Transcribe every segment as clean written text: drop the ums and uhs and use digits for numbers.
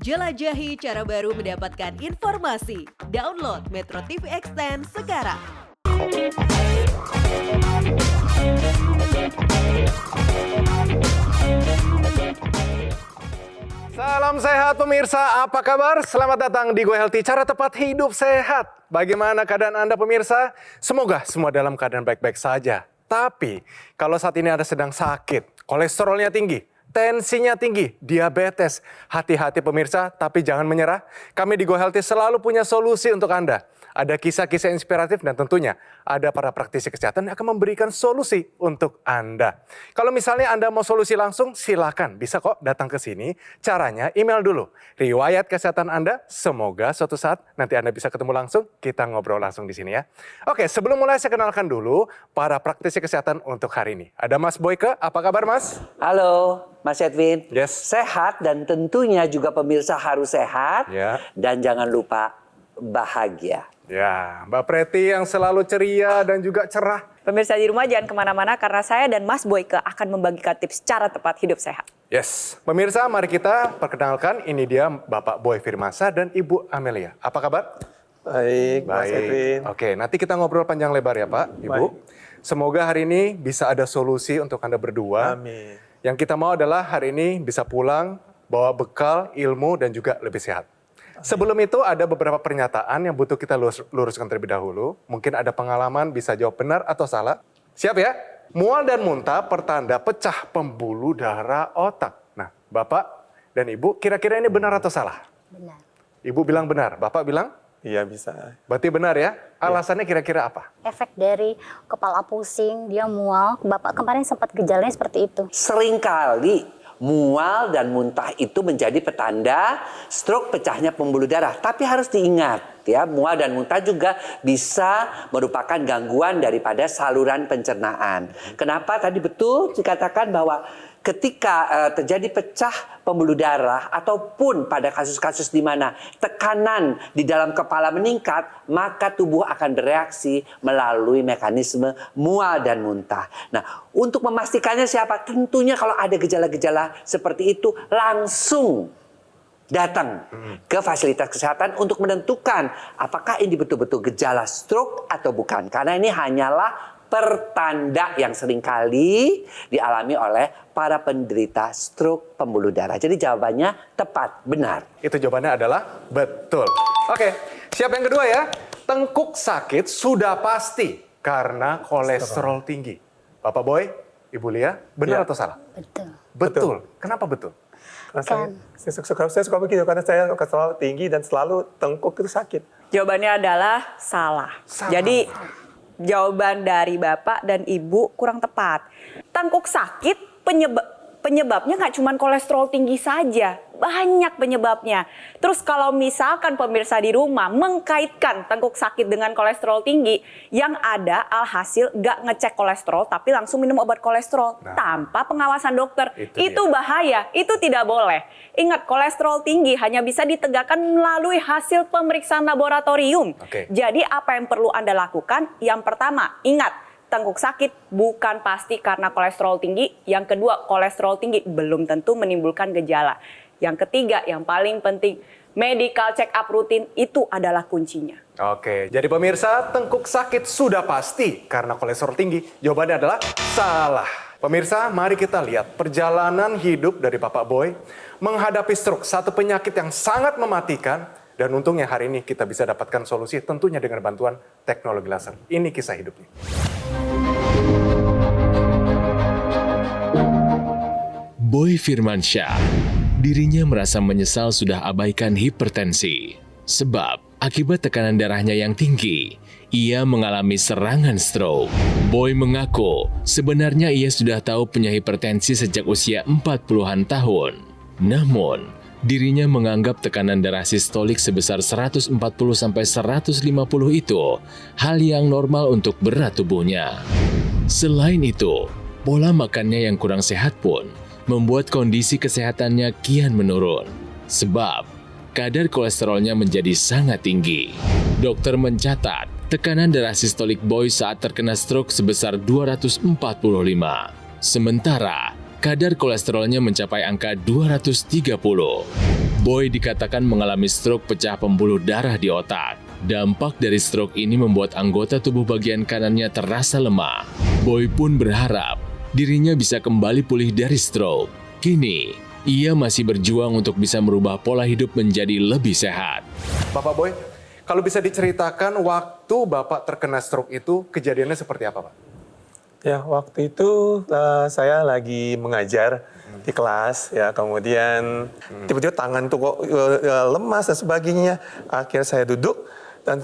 Jelajahi cara baru mendapatkan informasi. Download Metro TV Extend sekarang. Salam sehat pemirsa, apa kabar? Selamat datang di Go Healthy, cara tepat hidup sehat. Bagaimana keadaan Anda pemirsa? Semoga semua dalam keadaan baik-baik saja. Tapi kalau saat ini Anda sedang sakit, kolesterolnya tinggi, tensinya tinggi, diabetes, hati-hati pemirsa, tapi jangan menyerah. Kami di Go Healthy selalu punya solusi untuk Anda. Ada kisah-kisah inspiratif dan tentunya ada para praktisi kesehatan yang akan memberikan solusi untuk Anda. Kalau misalnya Anda mau solusi langsung, silakan bisa kok datang ke sini. Caranya email dulu riwayat kesehatan Anda. Semoga suatu saat nanti Anda bisa ketemu langsung, kita ngobrol langsung di sini ya. Oke, sebelum mulai saya kenalkan dulu para praktisi kesehatan untuk hari ini. Ada Mas Boyke, apa kabar Mas? Halo, Mas Edwin. Yes. Sehat dan tentunya juga pemirsa harus sehat. Ya. Dan jangan lupa bahagia. Ya, Mbak Preti yang selalu ceria dan juga cerah. Pemirsa di rumah jangan kemana-mana karena saya dan Mas Boyke akan membagikan tips cara tepat hidup sehat. Yes, pemirsa mari kita perkenalkan, ini dia Bapak Boy Firmansyah dan Ibu Amelia. Apa kabar? Baik, Mas Edwin. Oke, nanti kita ngobrol panjang lebar ya Pak, Ibu. Baik. Semoga hari ini bisa ada solusi untuk Anda berdua. Amin. Yang kita mau adalah hari ini bisa pulang, bawa bekal, ilmu, dan juga lebih sehat. Sebelum itu ada beberapa pernyataan yang butuh kita luruskan terlebih dahulu. Mungkin ada pengalaman, bisa jawab benar atau salah. Siap ya? Mual dan muntah pertanda pecah pembuluh darah otak. Nah, Bapak dan Ibu, kira-kira ini benar atau salah? Benar. Ibu bilang benar, Bapak bilang? Iya bisa. Berarti benar ya? Alasannya kira-kira apa? Efek dari kepala pusing, dia mual. Bapak kemarin sempat gejalanya seperti itu. Seringkali mual dan muntah itu menjadi petanda stroke, pecahnya pembuluh darah. Tapi harus diingat ya, mual dan muntah juga bisa merupakan gangguan daripada saluran pencernaan. Kenapa tadi betul dikatakan bahwa ketika terjadi pecah pembuluh darah ataupun pada kasus-kasus di mana tekanan di dalam kepala meningkat, maka tubuh akan bereaksi melalui mekanisme mual dan muntah. Nah, untuk memastikannya siapa? Tentunya kalau ada gejala-gejala seperti itu langsung datang ke fasilitas kesehatan untuk menentukan apakah ini betul-betul gejala stroke atau bukan. Karena ini hanyalah pertanda yang seringkali dialami oleh para penderita stroke pembuluh darah. Jadi jawabannya tepat, benar. Itu jawabannya adalah betul. Oke, siap yang kedua ya. Tengkuk sakit sudah pasti karena kolesterol tinggi. Bapak Boy, Ibu Lia, benar Ya. atau salah? Betul. Betul. Kenapa betul? Karena saya suka begitu, karena saya kolesterol tinggi dan selalu tengkuk itu sakit. Jawabannya adalah salah. Salah. Jadi jawaban dari Bapak dan Ibu kurang tepat. Tengkuk sakit penyebabnya nggak cuma kolesterol tinggi saja, banyak penyebabnya. Terus kalau misalkan pemirsa di rumah mengkaitkan tengkuk sakit dengan kolesterol tinggi, yang ada alhasil nggak ngecek kolesterol tapi langsung minum obat kolesterol tanpa pengawasan dokter. Itu bahaya, itu tidak boleh. Ingat, kolesterol tinggi hanya bisa ditegakkan melalui hasil pemeriksaan laboratorium. Oke. Jadi apa yang perlu Anda lakukan? Yang pertama, ingat, tengkuk sakit bukan pasti karena kolesterol tinggi. Yang kedua, kolesterol tinggi belum tentu menimbulkan gejala. Yang ketiga, yang paling penting, medical check up rutin itu adalah kuncinya. Oke, jadi pemirsa, tengkuk sakit sudah pasti karena kolesterol tinggi. Jawabannya adalah salah. Pemirsa, mari kita lihat perjalanan hidup dari Bapak Boy menghadapi stroke, satu penyakit yang sangat mematikan. Dan untungnya hari ini kita bisa dapatkan solusi tentunya dengan bantuan teknologi laser. Ini kisah hidupnya. Boy Firmansyah, dirinya merasa menyesal sudah abaikan hipertensi. Sebab akibat tekanan darahnya yang tinggi, ia mengalami serangan stroke. Boy mengaku sebenarnya ia sudah tahu punya hipertensi sejak usia 40-an tahun. Namun, dirinya menganggap tekanan darah sistolik sebesar 140-150 itu hal yang normal untuk berat tubuhnya. Selain itu, pola makannya yang kurang sehat pun membuat kondisi kesehatannya kian menurun. Sebab kadar kolesterolnya menjadi sangat tinggi. Dokter mencatat tekanan darah sistolik Boy saat terkena stroke sebesar 245. Sementara kadar kolesterolnya mencapai angka 230. Boy dikatakan mengalami stroke pecah pembuluh darah di otak. Dampak dari stroke ini membuat anggota tubuh bagian kanannya terasa lemah. Boy pun berharap dirinya bisa kembali pulih dari stroke. Kini, ia masih berjuang untuk bisa merubah pola hidup menjadi lebih sehat. Bapak Boy, kalau bisa diceritakan waktu Bapak terkena stroke itu kejadiannya seperti apa, Pak? Ya, waktu itu saya lagi mengajar di kelas, ya kemudian tiba-tiba tangan tuh kok lemas dan sebagainya. Akhirnya saya duduk dan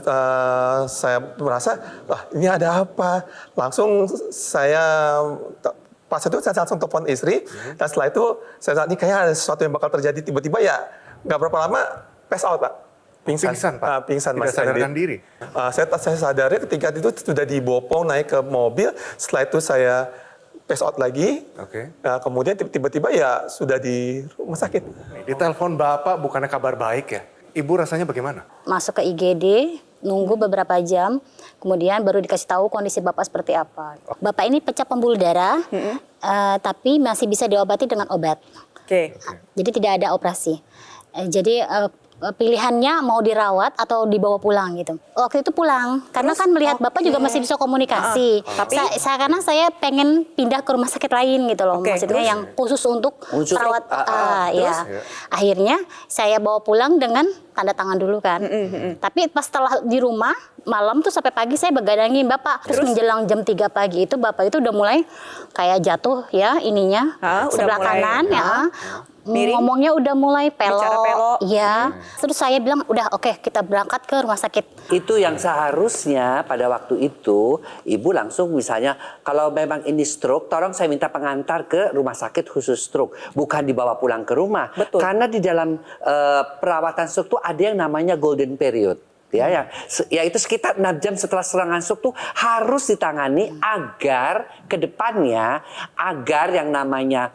saya merasa, wah ini ada apa? Langsung pas itu saya langsung telepon istri, dan setelah itu saya ini kayak ada sesuatu yang bakal terjadi tiba-tiba ya, nggak berapa lama pass out, Pak. Pingsan, Pak? Pingsan, Tidak Mas sadarkan Randy. diri? Saya sadarnya ketika itu sudah dibopong naik ke mobil, setelah itu saya pass out lagi. Oke. Kemudian tiba-tiba ya sudah di rumah sakit. Di telepon Bapak bukannya kabar baik ya? Ibu rasanya bagaimana? Masuk ke IGD, nunggu beberapa jam, kemudian baru dikasih tahu kondisi Bapak seperti apa. Bapak ini pecah pembuluh darah, tapi masih bisa diobati dengan obat. Oke. Jadi tidak ada operasi. Jadi pilihannya mau dirawat atau dibawa pulang gitu. Waktu itu pulang, karena kan melihat Bapak juga masih bisa komunikasi. Tapi karena saya pengen pindah ke rumah sakit lain gitu loh, Oke, maksudnya terus? yang khusus untuk Khusus perawat. terus? Ya. Akhirnya saya bawa pulang dengan tanda tangan dulu kan. Tapi pas setelah di rumah malam tuh sampai pagi saya begadangin Bapak. Terus menjelang jam 3 pagi itu Bapak itu udah mulai kayak jatuh ya ininya udah sebelah mulai, kanan ya. miring? Ngomongnya udah mulai Bicara pelok. pelok. Iya. Terus saya bilang udah oke, kita berangkat ke rumah sakit. Itu yang seharusnya pada waktu itu ibu langsung misalnya kalau memang ini stroke, tolong saya minta pengantar ke rumah sakit khusus stroke, bukan dibawa pulang ke rumah. Betul. Karena di dalam perawatan stroke itu ada yang namanya golden period. Ya, yaitu sekitar 6 jam setelah serangan stroke tuh harus ditangani agar kedepannya agar yang namanya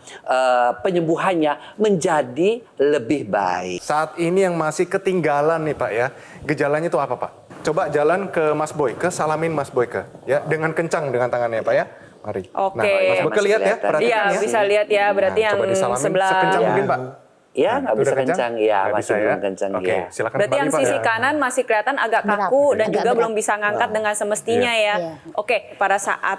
penyembuhannya menjadi lebih baik. Saat ini yang masih ketinggalan nih Pak ya, gejalanya itu apa Pak? Coba jalan ke Mas Boyke, salamin Mas Boyke ya, dengan kencang dengan tangannya Pak ya. Mari. Oke. Nah, Mas Boyke Masih lihat ya, kelihatan. perhatikan Iya, ya. bisa lihat ya, berarti Nah, yang coba disalamin sebelah sekencang ya. mungkin Pak. Ya, nggak bisa udah kencang, ya, Nggak masih bisa belum kencang, Oke, ya. silakan Berarti yang kembali, Pak, sisi ya. kanan masih kelihatan agak Berat. kaku dan Agak juga berat. belum bisa ngangkat dengan semestinya ya. Iya. Oke, pada saat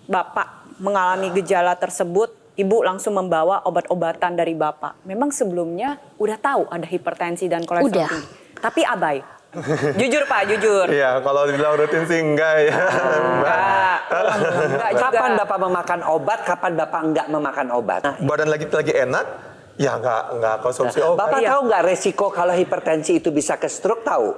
Bapak mengalami gejala tersebut, Ibu langsung membawa obat-obatan dari Bapak. Memang sebelumnya udah tahu ada hipertensi dan kolesterol Udah. tinggi. Tapi abai. Jujur Pak, jujur. Iya, kalau dibilang rutin sih enggak ya. Enggak juga. Kapan Bapak memakan obat, kapan Bapak enggak memakan obat? Nah, Badan lagi enak, ya enggak konsumsi obat. Bapak Iya. tahu nggak resiko kalau hipertensi itu bisa ke stroke, tahu?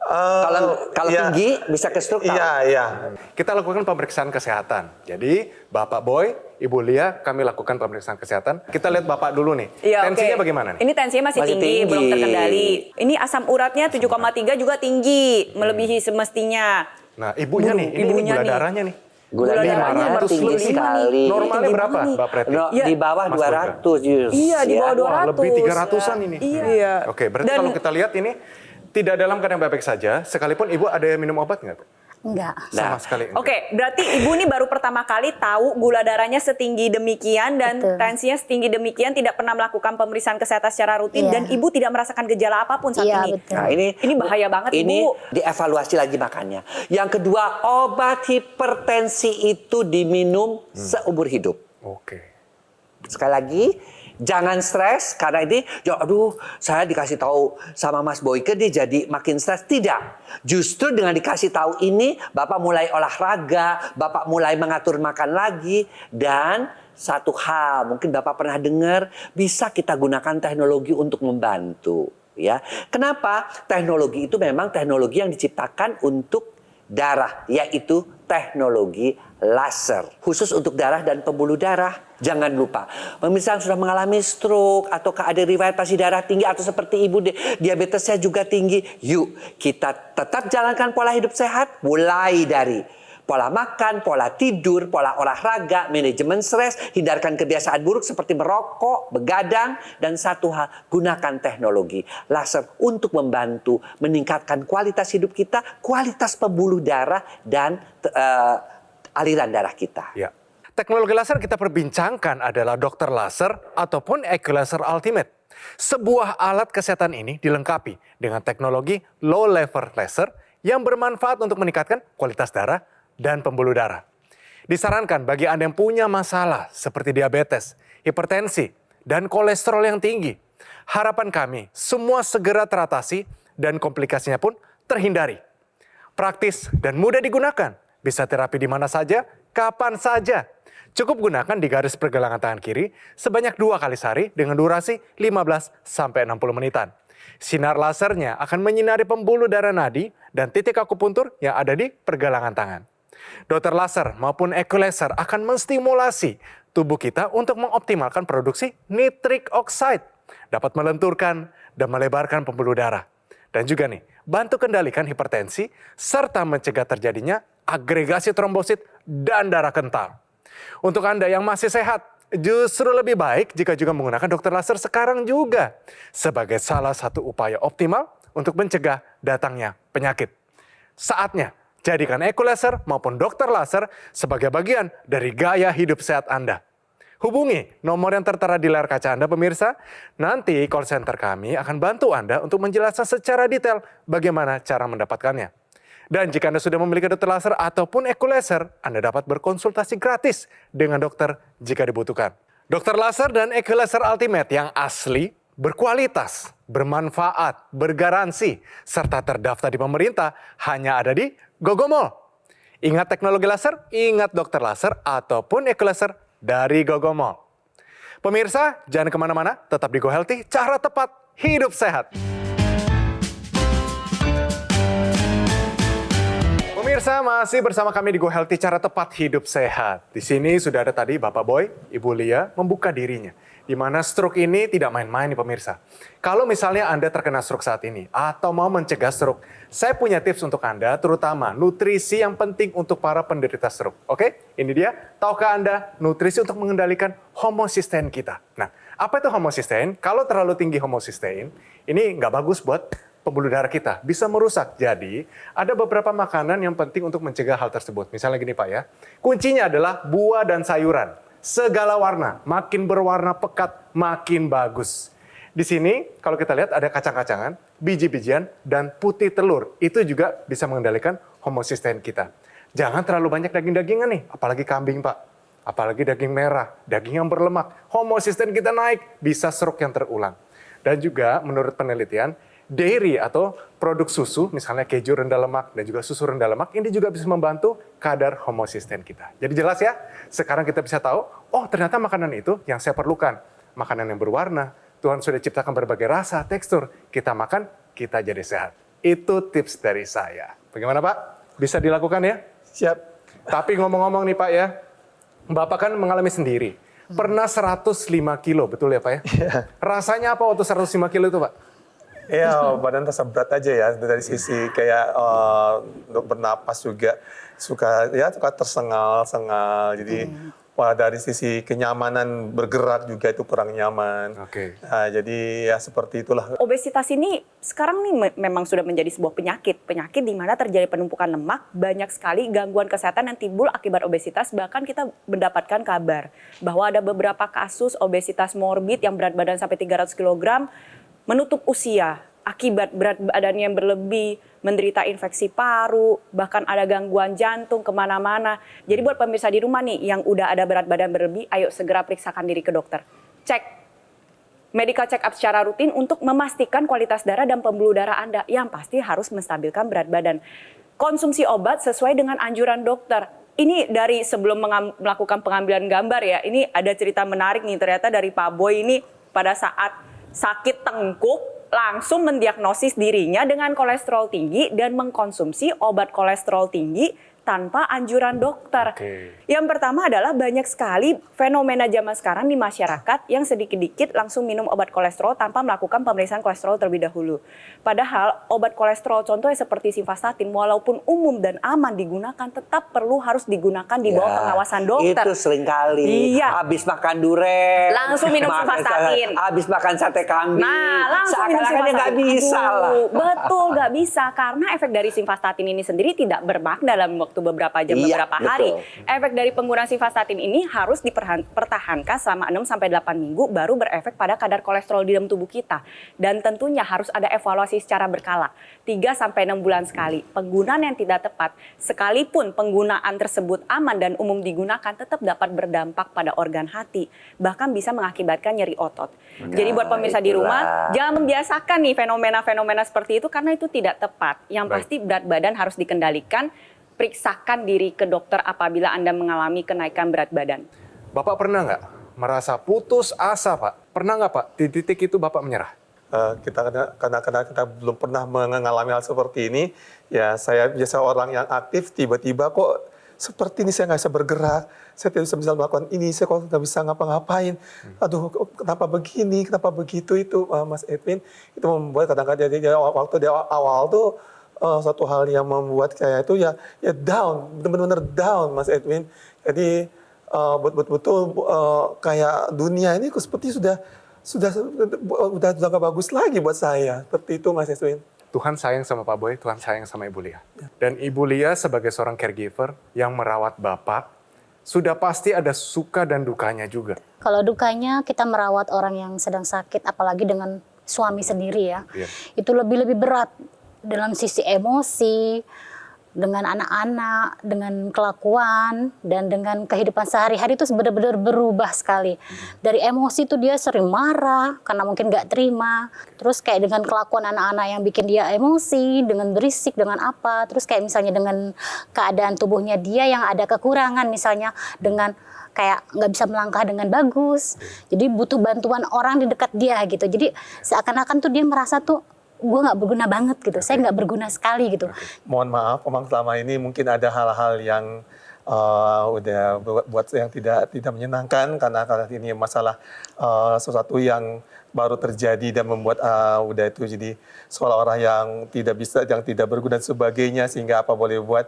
Kalau iya. tinggi bisa ke stroke, tahu? Iya. Kita lakukan pemeriksaan kesehatan. Jadi Bapak Boy, Ibu Lia, kami lakukan pemeriksaan kesehatan. Kita lihat Bapak dulu nih. Iya, Tensinya oke. bagaimana nih? Ini tensinya masih Masih tinggi, tinggi. belum terkendali. Ini asam uratnya 7,3 juga tinggi, melebihi semestinya. Nah, ibunya nih, ini ibunya gula nih. darahnya nih. Gula darahnya 500 tinggi lebih. sekali. Normalnya Tinggi berapa, banget nih. Mbak Preti? No, Iya. di bawah Mas 200 Yus. Iya, di bawah Ya. 200. Wah, lebih 300-an ini. Iya. Oke, berarti Dan- kalau kita lihat ini tidak dalam keadaan baik-baik saja, sekalipun Ibu ada minum obat nggak? Enggak. Sama sekali. enggak. Oke, berarti Ibu ini baru pertama kali tahu gula darahnya setinggi demikian dan Betul. tensinya setinggi demikian, tidak pernah melakukan pemeriksaan kesehatan secara rutin Iya. dan Ibu tidak merasakan gejala apapun saat Iya, ini. betul. Nah, Ini bahaya banget, ini Ibu. dievaluasi lagi makannya. Yang kedua, obat hipertensi itu diminum seumur hidup. Oke. Sekali lagi, jangan stres karena ini, ya aduh, saya dikasih tahu sama Mas Boyke dia jadi makin stres. Tidak. Justru dengan dikasih tahu ini, Bapak mulai olahraga, Bapak mulai mengatur makan lagi, dan satu hal mungkin Bapak pernah dengar, bisa kita gunakan teknologi untuk membantu. Ya, kenapa? Teknologi itu memang teknologi yang diciptakan untuk darah, yaitu teknologi laser. Khusus untuk darah dan pembuluh darah. Jangan lupa, misalnya sudah mengalami stroke atau ada riwayat tensi darah tinggi atau seperti ibu diabetesnya juga tinggi. Yuk, kita tetap jalankan pola hidup sehat, mulai dari pola makan, pola tidur, pola olahraga, manajemen stres, hindarkan kebiasaan buruk seperti merokok, begadang, dan satu hal, gunakan teknologi laser untuk membantu meningkatkan kualitas hidup kita, kualitas pembuluh darah, dan aliran darah kita. Ya. Teknologi laser kita perbincangkan adalah Dr. Laser ataupun Equilaser Ultimate. Sebuah alat kesehatan ini dilengkapi dengan teknologi low level laser yang bermanfaat untuk meningkatkan kualitas darah dan pembuluh darah. Disarankan bagi Anda yang punya masalah seperti diabetes, hipertensi, dan kolesterol yang tinggi. Harapan kami semua segera teratasi dan komplikasinya pun terhindari. Praktis dan mudah digunakan. Bisa terapi di mana saja, kapan saja. Cukup gunakan di garis pergelangan tangan kiri sebanyak 2 kali sehari dengan durasi 15-60 menitan. Sinar lasernya akan menyinari pembuluh darah nadi dan titik akupuntur yang ada di pergelangan tangan. Dokter laser maupun equilaser akan menstimulasi tubuh kita untuk mengoptimalkan produksi nitric oxide, dapat melenturkan dan melebarkan pembuluh darah. Dan juga nih, bantu kendalikan hipertensi serta mencegah terjadinya agregasi trombosit dan darah kental. Untuk Anda yang masih sehat, justru lebih baik jika juga menggunakan dokter laser sekarang juga sebagai salah satu upaya optimal untuk mencegah datangnya penyakit. Saatnya jadikan Equilaser maupun dokter laser sebagai bagian dari gaya hidup sehat Anda. Hubungi nomor yang tertera di layar kaca Anda pemirsa. Nanti call center kami akan bantu Anda untuk menjelaskan secara detail bagaimana cara mendapatkannya. Dan jika Anda sudah memiliki dokter laser ataupun Equilaser, Anda dapat berkonsultasi gratis dengan dokter jika dibutuhkan. Dokter laser dan Equilaser Ultimate yang asli, berkualitas, bermanfaat, bergaransi, serta terdaftar di pemerintah hanya ada di Gogomall. Ingat teknologi laser, ingat dokter laser ataupun Equilaser dari Gogomall. Pemirsa, jangan kemana-mana, tetap di Go Healthy, cara tepat, hidup sehat. Pemirsa, masih bersama kami di Go Healthy, cara tepat hidup sehat. Di sini sudah ada tadi Bapak Boy, Ibu Lia membuka dirinya. Di mana stroke ini tidak main-main nih pemirsa. Kalau misalnya Anda terkena stroke saat ini atau mau mencegah stroke, saya punya tips untuk Anda, terutama nutrisi yang penting untuk para penderita stroke. Oke, ini dia. Tahukah Anda nutrisi untuk mengendalikan homocysteine kita? Nah, apa itu homocysteine? Kalau terlalu tinggi homocysteine, ini nggak bagus buat pembuluh darah kita, bisa merusak. Jadi, ada beberapa makanan yang penting untuk mencegah hal tersebut. Misalnya gini Pak ya, kuncinya adalah buah dan sayuran. Segala warna, makin berwarna pekat, makin bagus. Di sini, kalau kita lihat ada kacang-kacangan, biji-bijian, dan putih telur. Itu juga bisa mengendalikan homocysteine kita. Jangan terlalu banyak daging-dagingan nih, apalagi kambing Pak. Apalagi daging merah, daging yang berlemak. Homocysteine kita naik, bisa stroke yang terulang. Dan juga menurut penelitian, dairy atau produk susu, misalnya keju rendah lemak dan juga susu rendah lemak, ini juga bisa membantu kadar homocysteine kita. Jadi jelas ya, sekarang kita bisa tahu, oh ternyata makanan itu yang saya perlukan. Makanan yang berwarna, Tuhan sudah ciptakan berbagai rasa, tekstur. Kita makan, kita jadi sehat. Itu tips dari saya. Bagaimana Pak? Bisa dilakukan ya? Siap. Tapi ngomong-ngomong nih Pak ya, Bapak kan mengalami sendiri. Pernah 105 kilo, betul ya Pak ya? Rasanya apa waktu 105 kilo itu Pak? Iya, badan terasa berat aja ya dari sisi kayak untuk bernapas juga suka tersengal-sengal. Jadi wah, dari sisi kenyamanan bergerak juga itu kurang nyaman. Oke. Nah, jadi ya seperti itulah. Obesitas ini sekarang nih memang sudah menjadi sebuah penyakit. Penyakit di mana terjadi penumpukan lemak, banyak sekali gangguan kesehatan yang timbul akibat obesitas. Bahkan kita mendapatkan kabar bahwa ada beberapa kasus obesitas morbid yang berat badan sampai 300 kg menutup usia akibat berat badannya yang berlebih, menderita infeksi paru, bahkan ada gangguan jantung kemana-mana. Jadi buat pemirsa di rumah nih yang udah ada berat badan berlebih, ayo segera periksakan diri ke dokter. Cek medical check up secara rutin untuk memastikan kualitas darah dan pembuluh darah Anda. Yang pasti harus menstabilkan berat badan. Konsumsi obat sesuai dengan anjuran dokter. Ini dari sebelum melakukan pengambilan gambar ya, ini ada cerita menarik nih ternyata dari Pak Boy ini pada saat sakit tengkuk langsung mendiagnosis dirinya dengan kolesterol tinggi dan mengkonsumsi obat kolesterol tinggi tanpa anjuran dokter. Yang pertama adalah banyak sekali fenomena zaman sekarang di masyarakat yang sedikit-dikit langsung minum obat kolesterol tanpa melakukan pemeriksaan kolesterol terlebih dahulu. Padahal obat kolesterol contohnya seperti simvastatin walaupun umum dan aman digunakan tetap harus digunakan di bawah pengawasan dokter. Itu seringkali. Iya. Habis makan durian. Langsung minum simvastatin. Habis makan sate kambing. Nah, langsung minum seakan-akan nggak bisa lah. Betul, nggak bisa. Karena efek dari simvastatin ini sendiri tidak bermakna dalam waktu beberapa jam, Iya, beberapa hari. betul. Efek dari penggunaan simvastatin ini harus dipertahankan selama 6-8 minggu baru berefek pada kadar kolesterol di dalam tubuh kita. Dan tentunya harus ada evaluasi secara berkala, 3-6 bulan sekali. Penggunaan yang tidak tepat, sekalipun penggunaan tersebut aman dan umum digunakan, tetap dapat berdampak pada organ hati, bahkan bisa mengakibatkan nyeri otot. Jadi buat pemirsa di rumah, jangan membiasakan nih fenomena-fenomena seperti itu karena itu tidak tepat. Yang pasti berat badan harus dikendalikan, periksakan diri ke dokter apabila Anda mengalami kenaikan berat badan. Bapak pernah nggak merasa putus asa, Pak? Pernah nggak, Pak? Di titik itu Bapak menyerah? Karena kita belum pernah mengalami hal seperti ini, ya saya biasa orang yang aktif, tiba-tiba kok seperti ini saya nggak bisa bergerak, saya tidak bisa melakukan ini, saya kok nggak bisa ngapa-ngapain. Aduh, kenapa begini, kenapa begitu itu, Mas Edwin. Itu membuat kadang-kadang waktu di awal tuh satu hal yang membuat saya itu ya down, benar-benar down, Mas Edwin. Jadi betul-betul kayak dunia ini seperti sudah nggak bagus lagi buat saya. Seperti itu, Mas Edwin. Tuhan sayang sama Pak Boy, Tuhan sayang sama Ibu Lia. Dan Ibu Lia sebagai seorang caregiver yang merawat Bapak, sudah pasti ada suka dan dukanya juga. Kalau dukanya kita merawat orang yang sedang sakit, apalagi dengan suami sendiri ya, itu lebih berat dalam sisi emosi, dengan anak-anak, dengan kelakuan, dan dengan kehidupan sehari-hari itu benar-benar berubah sekali. Dari emosi itu dia sering marah, karena mungkin nggak terima. Terus kayak dengan kelakuan anak-anak yang bikin dia emosi, dengan berisik, dengan apa. Terus kayak misalnya dengan keadaan tubuhnya dia yang ada kekurangan, misalnya dengan kayak nggak bisa melangkah dengan bagus. Jadi butuh bantuan orang di dekat dia gitu. Jadi seakan-akan tuh dia merasa tuh, gue nggak berguna banget gitu, saya nggak berguna sekali gitu. Mohon maaf, memang selama ini mungkin ada hal-hal yang udah buat yang tidak menyenangkan karena ini masalah sesuatu yang baru terjadi dan membuat udah itu jadi seolah orang yang tidak bisa, yang tidak berguna dan sebagainya, sehingga apa boleh buat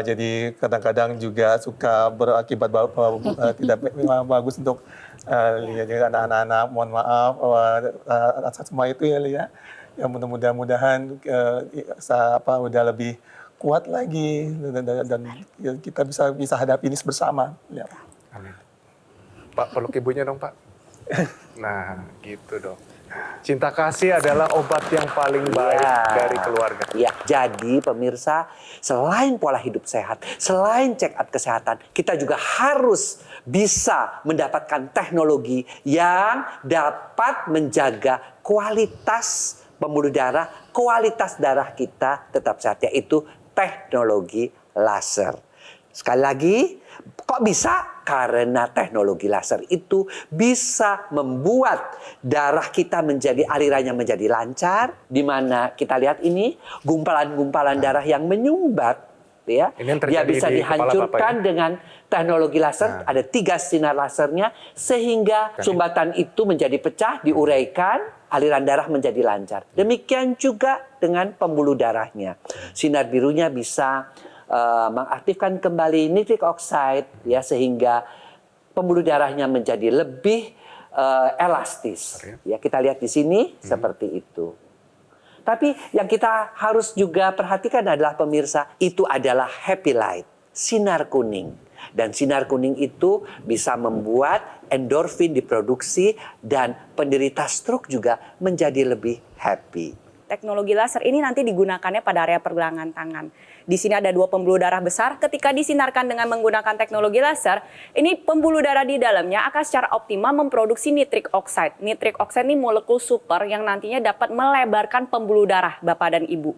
jadi kadang-kadang juga suka berakibat tidak bagus untuk anak-anak. Mohon maaf atas semua itu ya, Lia. Ya mudah-mudahan udah lebih kuat lagi dan kita bisa hadapi ini bersama. Ya. Amin. Pak, peluk ibunya dong, Pak. Nah, gitu dong. Cinta kasih adalah obat yang paling baik dari keluarga. Ya, jadi pemirsa, selain pola hidup sehat, selain check up kesehatan, kita juga harus bisa mendapatkan teknologi yang dapat menjaga kualitas pembuluh darah, kualitas darah kita tetap sehat, yaitu teknologi laser. Sekali lagi, kok bisa? Karena teknologi laser itu bisa membuat darah kita alirannya menjadi lancar, di mana kita lihat ini gumpalan-gumpalan darah yang menyumbat, ya, dia bisa dihancurkan dengan teknologi laser. Ada 3 sinar lasernya, sehingga sumbatan itu menjadi pecah, diuraikan, aliran darah menjadi lancar. Demikian juga dengan pembuluh darahnya. Sinar birunya bisa mengaktifkan kembali nitric oxide, ya, sehingga pembuluh darahnya menjadi lebih elastis. Ya, kita lihat di sini seperti itu. Tapi yang kita harus juga perhatikan adalah pemirsa, itu adalah happy light, sinar kuning. Dan sinar kuning itu bisa membuat endorfin diproduksi dan penderita stroke juga menjadi lebih happy. Teknologi laser ini nanti digunakannya pada area pergelangan tangan. Di sini ada 2 pembuluh darah besar. Ketika disinarkan dengan menggunakan teknologi laser, ini pembuluh darah di dalamnya akan secara optimal memproduksi nitric oxide. Nitric oxide ini molekul super yang nantinya dapat melebarkan pembuluh darah Bapak dan Ibu.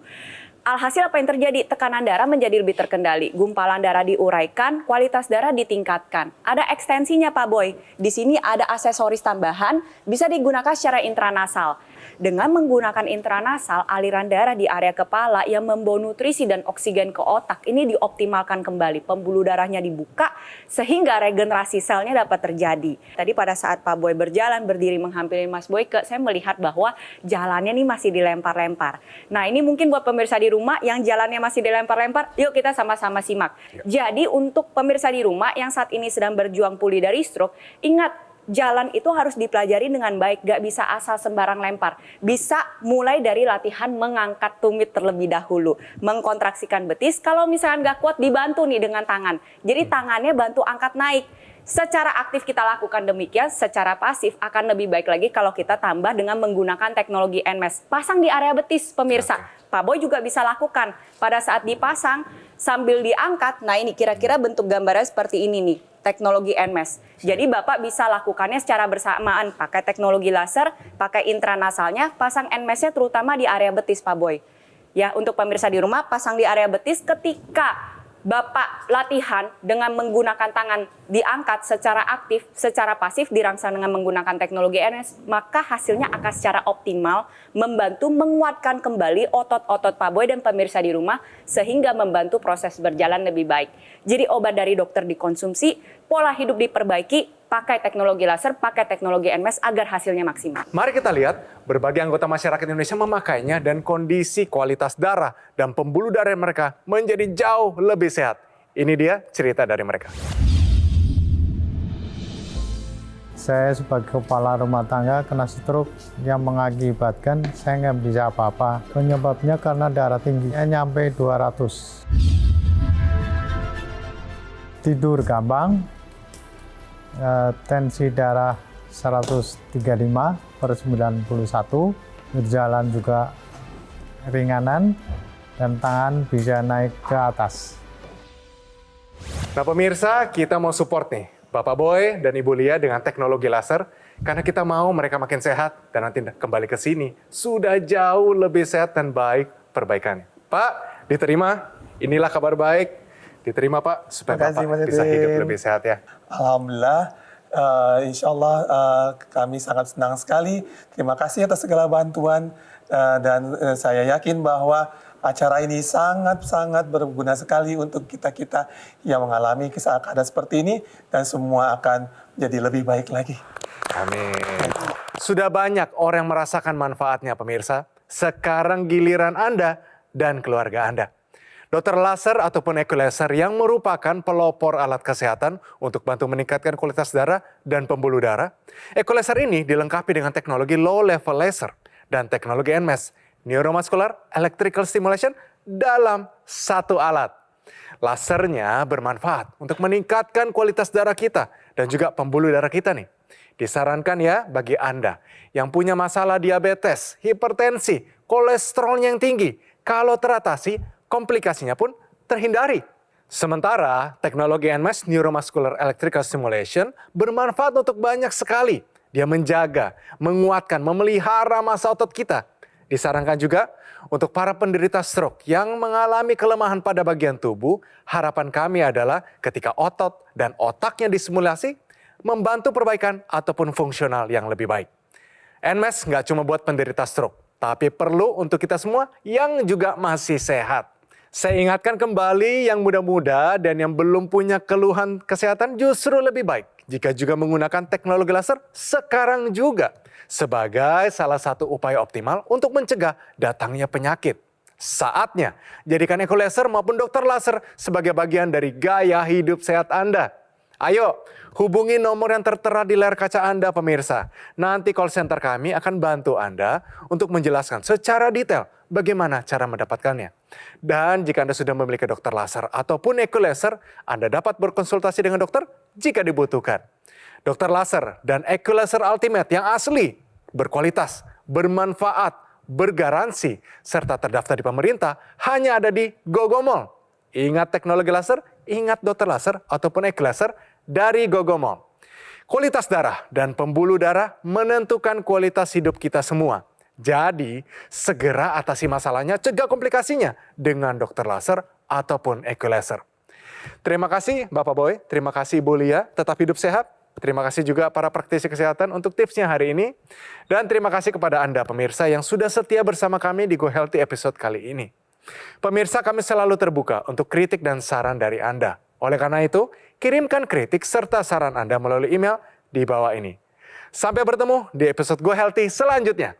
Alhasil apa yang terjadi? Tekanan darah menjadi lebih terkendali, gumpalan darah diuraikan, kualitas darah ditingkatkan. Ada ekstensinya, Pak Boy. Di sini ada aksesoris tambahan, bisa digunakan secara intranasal. Dengan menggunakan intranasal, aliran darah di area kepala yang membawa nutrisi dan oksigen ke otak ini dioptimalkan kembali. Pembuluh darahnya dibuka sehingga regenerasi selnya dapat terjadi. Tadi pada saat Pak Boy berjalan berdiri menghampiri Mas Boyke, saya melihat bahwa jalannya ini masih dilempar-lempar. Nah, ini mungkin buat pemirsa di rumah yang jalannya masih dilempar-lempar, yuk kita sama-sama simak. Jadi untuk pemirsa di rumah yang saat ini sedang berjuang pulih dari stroke, ingat, jalan itu harus dipelajari dengan baik, gak bisa asal sembarang lempar. Bisa mulai dari latihan mengangkat tumit terlebih dahulu, mengkontraksikan betis. Kalau misalnya gak kuat, dibantu nih dengan tangan. Jadi tangannya bantu angkat naik. Secara aktif kita lakukan demikian, secara pasif akan lebih baik lagi kalau kita tambah dengan menggunakan teknologi NMAS. Pasang di area betis, pemirsa. Pak Boy juga bisa lakukan. Pada saat dipasang, sambil diangkat, nah ini kira-kira bentuk gambarnya seperti ini nih, teknologi NMAS. Jadi Bapak bisa lakukannya secara bersamaan, pakai teknologi laser, pakai intranasalnya, pasang NMAS-nya terutama di area betis, Pak Boy. Ya, untuk pemirsa di rumah, pasang di area betis ketika Bapak latihan dengan menggunakan tangan diangkat secara aktif, secara pasif dirangsang dengan menggunakan teknologi NMAS, maka hasilnya akan secara optimal membantu menguatkan kembali otot-otot Pak Boy dan pemirsa di rumah sehingga membantu proses berjalan lebih baik. Jadi obat dari dokter dikonsumsi, pola hidup diperbaiki, pakai teknologi laser, pakai teknologi NMAS agar hasilnya maksimal. Mari kita lihat berbagai anggota masyarakat Indonesia memakainya dan kondisi kualitas darah dan pembuluh darah mereka menjadi jauh lebih sehat. Ini dia cerita dari mereka. Saya sebagai kepala rumah tangga kena stroke yang mengakibatkan saya nggak bisa apa-apa. Penyebabnya karena darah tingginya nyampe 200. Tidur gampang, tensi darah 135/91, berjalan juga ringanan, dan tangan bisa naik ke atas. Nah pemirsa, kita mau support nih Bapak Boy dan Ibu Lia dengan teknologi laser karena kita mau mereka makin sehat dan nanti kembali ke sini sudah jauh lebih sehat dan baik perbaikannya. Pak, diterima. Inilah kabar baik. Diterima Pak, supaya Bapak bisa hidup lebih sehat ya. Alhamdulillah, insya Allah kami sangat senang sekali. Terima kasih atas segala bantuan dan saya yakin bahwa acara ini sangat-sangat berguna sekali untuk kita-kita yang mengalami keadaan seperti ini dan semua akan jadi lebih baik lagi. Amin. Sudah banyak orang yang merasakan manfaatnya pemirsa. Sekarang giliran Anda dan keluarga Anda. Dokter laser ataupun equalizer yang merupakan pelopor alat kesehatan untuk bantu meningkatkan kualitas darah dan pembuluh darah. Equalizer ini dilengkapi dengan teknologi low level laser dan teknologi NMAS, Neuromuscular Electrical Stimulation, dalam satu alat. Lasernya bermanfaat untuk meningkatkan kualitas darah kita dan juga pembuluh darah kita nih. Disarankan ya bagi Anda yang punya masalah diabetes, hipertensi, kolesterol yang tinggi. Kalau teratasi, komplikasinya pun terhindari. Sementara teknologi NMAS Neuromuscular Electrical Stimulation bermanfaat untuk banyak sekali. Dia menjaga, menguatkan, memelihara massa otot kita. Disarankan juga untuk para penderita stroke yang mengalami kelemahan pada bagian tubuh, harapan kami adalah ketika otot dan otaknya disimulasi, membantu perbaikan ataupun fungsional yang lebih baik. NMAS nggak cuma buat penderita stroke, tapi perlu untuk kita semua yang juga masih sehat. Saya ingatkan kembali yang muda-muda dan yang belum punya keluhan kesehatan justru lebih baik jika juga menggunakan teknologi laser sekarang juga sebagai salah satu upaya optimal untuk mencegah datangnya penyakit. Saatnya jadikan equalizer maupun dokter laser sebagai bagian dari gaya hidup sehat Anda. Ayo, hubungi nomor yang tertera di layar kaca Anda pemirsa. Nanti call center kami akan bantu Anda untuk menjelaskan secara detail bagaimana cara mendapatkannya. Dan jika Anda sudah memiliki dokter laser ataupun equalizer, Anda dapat berkonsultasi dengan dokter jika dibutuhkan. Dokter laser dan equalizer ultimate yang asli, berkualitas, bermanfaat, bergaransi, serta terdaftar di pemerintah hanya ada di Gogomall. Ingat teknologi laser, ingat dokter laser ataupun equalizer dari Gogomall. Kualitas darah dan pembuluh darah menentukan kualitas hidup kita semua. Jadi, segera atasi masalahnya, cegah komplikasinya dengan dokter laser ataupun equalizer. Terima kasih Bapak Boy, terima kasih Ibu Lia, tetap hidup sehat. Terima kasih juga para praktisi kesehatan untuk tipsnya hari ini. Dan terima kasih kepada Anda pemirsa yang sudah setia bersama kami di Go Healthy episode kali ini. Pemirsa, kami selalu terbuka untuk kritik dan saran dari Anda. Oleh karena itu, kirimkan kritik serta saran Anda melalui email di bawah ini. Sampai bertemu di episode Go Healthy selanjutnya.